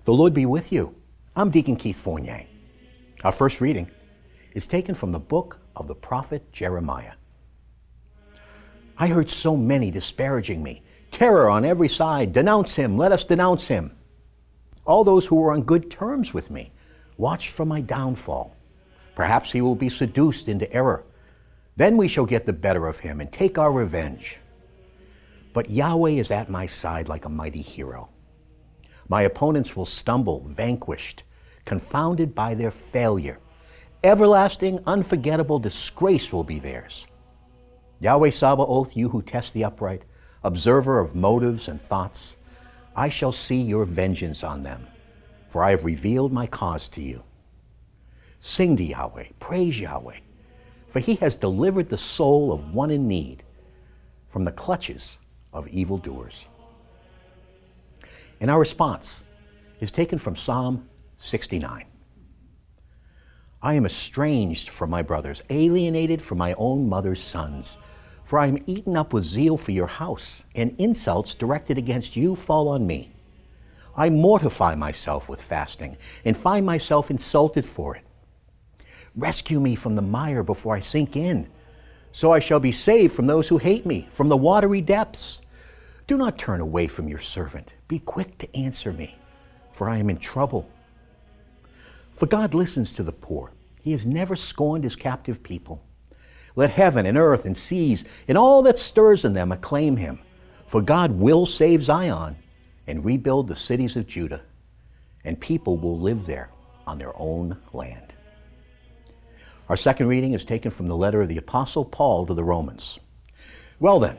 The Lord be with you. I'm Deacon Keith Fournier. Our first reading is taken from the book of the prophet Jeremiah. I heard so many disparaging me. Terror on every side. Denounce him. Let us denounce him. All those who were on good terms with me watched for my downfall. Perhaps he will be seduced into error. Then we shall get the better of him and take our revenge. But Yahweh is at my side like a mighty hero. My opponents will stumble, vanquished, confounded by their failure. Everlasting, unforgettable disgrace will be theirs. Yahweh Sabaoth, you who test the upright, observer of motives and thoughts, I shall see your vengeance on them, for I have revealed my cause to you. Sing to Yahweh, praise Yahweh, for he has delivered the soul of one in need from the clutches of evildoers. And our response is taken from Psalm 69. I am estranged from my brothers, alienated from my own mother's sons. For I am eaten up with zeal for your house, and insults directed against you fall on me. I mortify myself with fasting, and find myself insulted for it. Rescue me from the mire before I sink in, so I shall be saved from those who hate me, from the watery depths. Do not turn away from your servant. Be quick to answer me, for I am in trouble. For God listens to the poor. He has never scorned his captive people. Let heaven and earth and seas and all that stirs in them acclaim him. For God will save Zion and rebuild the cities of Judah, and people will live there on their own land. Our second reading is taken from the letter of the Apostle Paul to the Romans. Well then,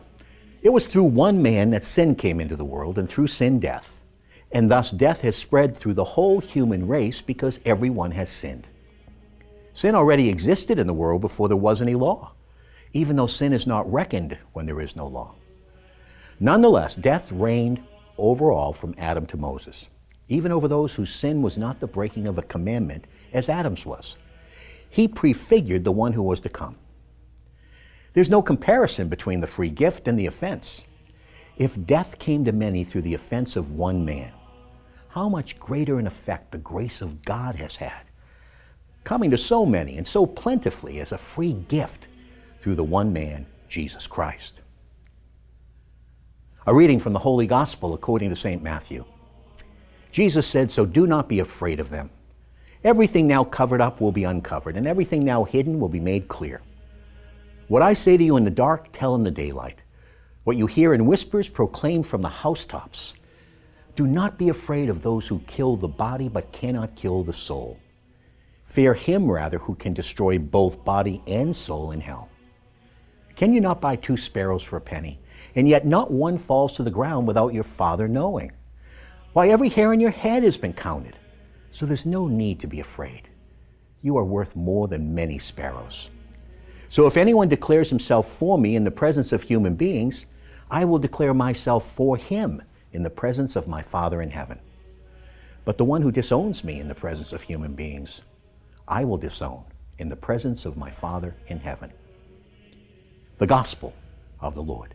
it was through one man that sin came into the world, and through sin death. And thus death has spread through the whole human race because everyone has sinned. Sin already existed in the world before there was any law, even though sin is not reckoned when there is no law. Nonetheless, death reigned over all from Adam to Moses, even over those whose sin was not the breaking of a commandment as Adam's was. He prefigured the one who was to come. There's no comparison between the free gift and the offense. If death came to many through the offense of one man, how much greater an effect the grace of God has had, coming to so many and so plentifully as a free gift through the one man, Jesus Christ. A reading from the Holy Gospel according to St. Matthew. Jesus said, "So do not be afraid of them. Everything now covered up will be uncovered, and everything now hidden will be made clear. What I say to you in the dark, tell in the daylight. What you hear in whispers, proclaim from the housetops. Do not be afraid of those who kill the body but cannot kill the soul. Fear him rather who can destroy both body and soul in hell. Can you not buy 2 sparrows for a penny, and yet not one falls to the ground without your Father knowing? Why, every hair on your head has been counted, so there's no need to be afraid. You are worth more than many sparrows. So if anyone declares himself for me in the presence of human beings, I will declare myself for him in the presence of my Father in heaven. But the one who disowns me in the presence of human beings, I will disown in the presence of my Father in heaven." The Gospel of the Lord.